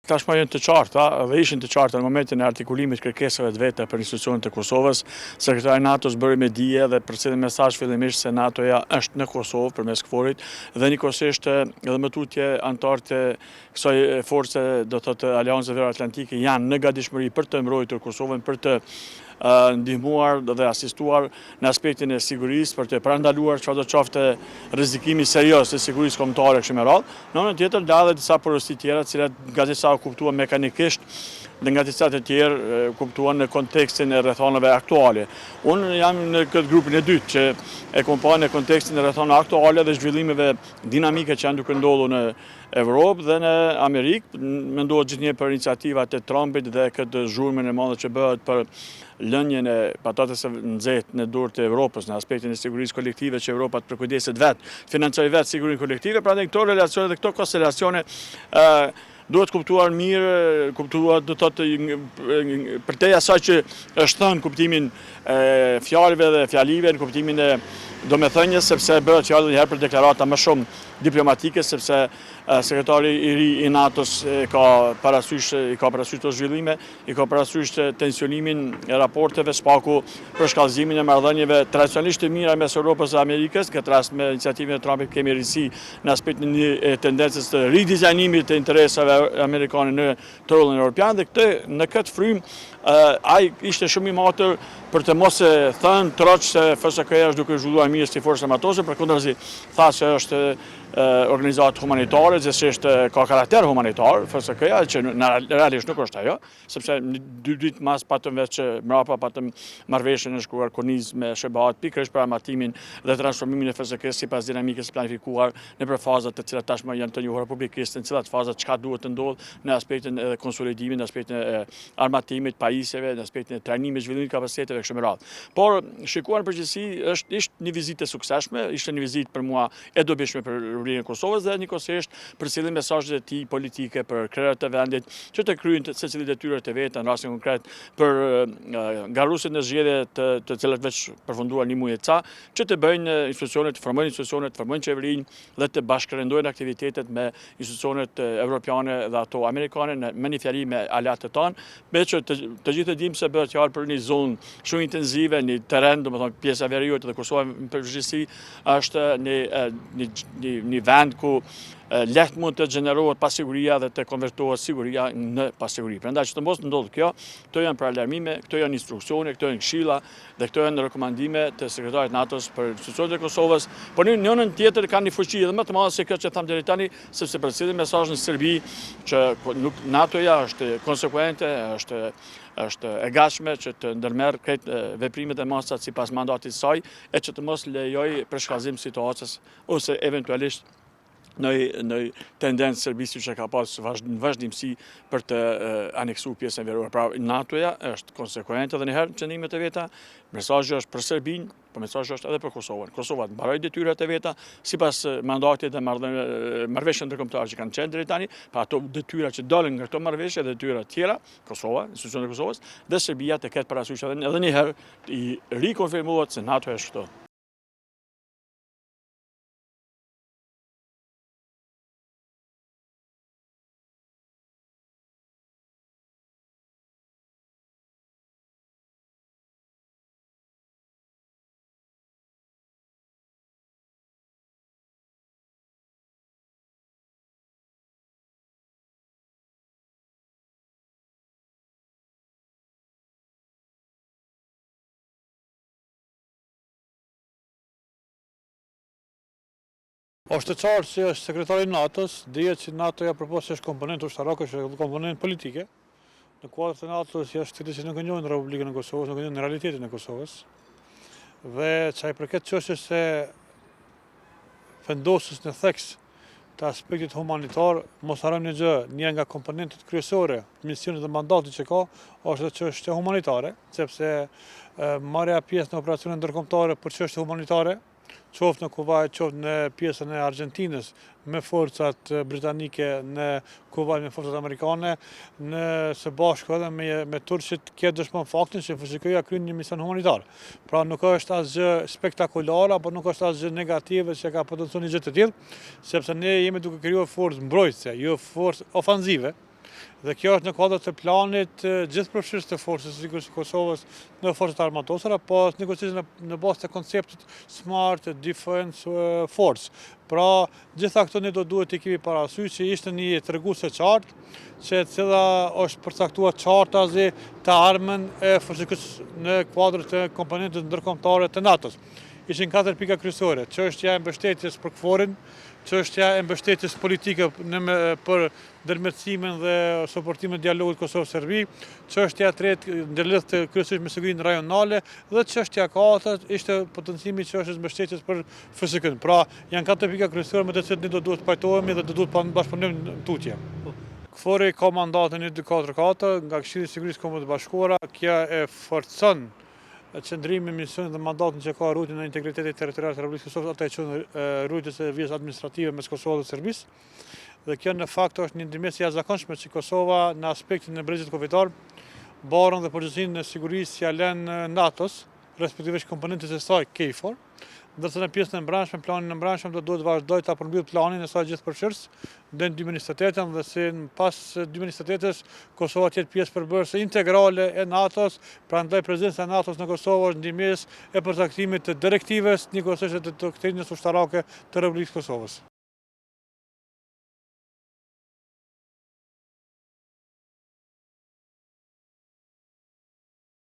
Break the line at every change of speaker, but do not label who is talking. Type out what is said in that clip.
Tashmë janë të qarta dhe ishin të qarta në momentin e artikulimit kërkesave të veta për institucionet e Kosovës. Sekretari i NATO-s bëri me dije dhe përcjellën mesazh fillimisht se NATO-ja është në Kosovë përmes KFOR-it dhe njëkohësisht edhe më tutje anëtarët e kësaj force, do thotë Aleancës Veriatlantike, janë në gatishmëri për të mbrojtur Kosovën, për të ndihmuar dhe asistuar në aspektin e sigurisë, për të parandaluar çfarëdo qofte rrezikimi serioz të sigurisë kombëtare kështu me radhë. Në anën tjetër dalë disa porosi tjera, të cilat nga disa u kuptuan mekanikisht dhe nga disa të tjerë kuptuan në kontekstin e rrethonave aktuale. Unë jam në këtë grupin e dytë që e kompar në kontekstin e rrethonave aktuale dhe zhvillimeve dinamike që janë duke ndodhur në Evropë dhe në Amerikë. Mendohet gjithnjë për iniciativat e Trumpit dhe këtë zhurmën e madhe që bëhet për lënien e patatës së nxehtë në dorë të Evropës në aspektin e sigurisë kolektive që Evropa të përkujdeset vetë, financojë vetë sigurinë kolektive, prandaj këto relacione dhe këto konstelacione duhet kuptuar mirë, kuptuar do të thotë përtej asaj që është thënë kuptimin e fjalëve dhe fjalive, në kuptimin e domethënies, sepse bëhet fjalë një herë për deklarata më shumë diplomatike, sepse sekretari i ri i NATO-s ka parasysh të zhvillime, i ka parasysh tensionimin e raporteve, spaku për shkallëzimin e marrëdhënieve tradicionalisht të mira mes Europës dhe Amerikës. Këtë rast me iniciativën e Trumpit kemi risi në aspektin e tendencës të ridizajnimit të interesave amerikane në trullin evropian dhe në këtë frymë ai ishte shumë i matër për të mos e thënë troç se FSK-ja është duke zhvilluar mirë si forcë armatose, përkundërzi tha se është organizatë humanitare, gjithsesi ka karakter humanitar, FSK-ja, që realisht nuk është ajo, sepse dy ditë mas patëm veç që mrapa patëm marrëveshjen e shkruar Koniz me SBA-t pikërisht për armatimin dhe transformimin e FSK-s sipas dinamikës planifikuar nëpër fazat të cilat tashmë janë të njohura publikisht, në cilat fazat çka duhet të ndodhë në aspektin e konsolidimit, në aspektin e armatimit, pajisjeve, në aspektin e trajnimit, zhvillimit kapaciteteve kështu me radhë. Por shikuar në përgjithësi ishte një vizitë e suksesshme, ishte një vizitë për mua e dobishme për e Kosovës dhe njëkohësisht përcjellin mesazhet e tij politike për krerët e vendit që të kryejnë secili detyrat e veta në rastin konkret për garruesit në zgjedhje të cilat veç përfunduan një muaj e ca, që të bëjnë institucionet, të formojnë qeverinë dhe të bashkërendojnë aktivitetet me institucionet evropiane dhe ato amerikane me një fjali me aleatët tanë, me që të gjithë dimë se bëhet fjalë për një zonë shumë intensive, një terren, domethënë pjesa e veriut dhe Kosova në përgjithësi është një vend ku lehtë mund të gjenerohet pasiguria dhe të konvertohet siguria në pasiguri. Prandaj që të mos ndodhë kjo, këto janë për alarmime, këto janë instruksione, këto janë këshilla dhe këto janë rekomandime të sekretarit NATO-s për institucionet e Kosovës, por në anën tjetër kanë një fuqi edhe më të madhe se kjo që tham deri tani, sepse përcjellin mesazh në Serbi që NATO-ja është konsekuente, është e gatshme që të ndërmerr këtë veprimet e masat sipas mandatit të saj e që të mos lejoj përshkallëzim situatës ose eventualisht në tendencë Serbisë që ka pas në vazhdimsi për të aneksuar pjesën veriore. Pra NATO-ja është konsekuente edhe një herë në qëndrimet e veta, mesazhi është për Serbinë, por mesazhi është edhe për Kosovën. Kosova të mbarojë detyrat e veta sipas mandatit dhe marrëveshjeve ndërkombëtare që kanë qenë deri tani, pa ato detyra që dalin nga këto marrëveshje, detyra të tjera, Kosova, institucionet e Kosovës dhe Serbia të ketë parasysh edhe një herë i rikonfirmohet se NATO është këto.
Është të qartë se është sekretari i NATO-s, dihet që NATO-ja përpos është komponent ushtarak, është komponent politike. Në kuadër të NATO-s është që nuk e njohin Republikën e Kosovës, nuk e njohin realitetin e Kosovës. Dhe çaj përket çështjes së vendosjes në theks të aspektit humanitar, mos harrojmë një gjë, një nga komponentët kryesore të misionit dhe mandatit që ka, është çështja humanitare, sepse marrja pjesë në operacione ndërkombëtare për çështje humanitare, qoftë në Kuvajt, qoftë në pjesën e Argentinës, me forcat britanike, në Kuvajt me forcat amerikane, në së bashku edhe me Turqit, kjo dëshmon faktin që FSK-ja kryen një mision humanitar. Pra nuk është asgjë spektakolare, apo nuk është asgjë negative që ka potencion një gjë të tillë, sepse ne jemi duke krijuar forcë mbrojtëse, jo forcë ofanzive. Dhe kjo është në kuadër të planit gjithëpërfshirës të forcës së sigurisë së Kosovës në forcat armatosura, po negocizohet në bazë të konceptit Smart Defense Force. Pra, gjitha këto ne do duhet t'i kemi parasysh që ishte një tregues e qartë, që cila është përcaktuar qartazi të armën e FSK-s në kuadër të komponenteve ndërkombëtare të NATO-s. Ishin 4 pika kryesore: çështja e mbështetjes për KFOR-in, çështja e mbështetjes politike për ndërmjetësimin dhe suportimin e dialogut Kosovë-Serbi, çështja e tretë ndërlidh të kryesisht me sigurinë rajonale dhe çështja e katërt ishte potencimi i çështjes mbështetjes për FSK-n. Pra, janë 4 pika kryesore me të cilat ne do duhet të pajtohemi dhe do duhet të bashkëpunojmë në tutje. KFOR-i ka mandatin 1244 nga Këshilli i Sigurisë së Kombëve të Bashkuara. Kjo e forcon qëndrimi, misionin dhe mandatin që ka rujtjen e integritetit territorial të Republikës Kosovës, ata e quajnë rujtjes së vijës administrative mes Kosovës dhe Serbisë. Dhe kjo në fakt është një ndërmjetësi e jashtëzakonshme që Kosova në aspektin e brezit kufitar, barën dhe përgjegjësinë e sigurisë që ja lën NATO-s, respektivisht komponentës e saj KFOR, ndërsa në pjesën e mbrëmshme, planin e mbrëmshëm do duhet vazhdoj ta përmbyll planin e saj gjithëpërfshirës deri në 2028 dhe si pas 2028-s Kosova të jetë pjesë përbërëse integrale e NATO-s, prandaj prezenca e NATO-s në Kosovë është ndihmës e përcaktimit të direktives njëkohësisht të doktrinës ushtarake të Republikës Kosovës.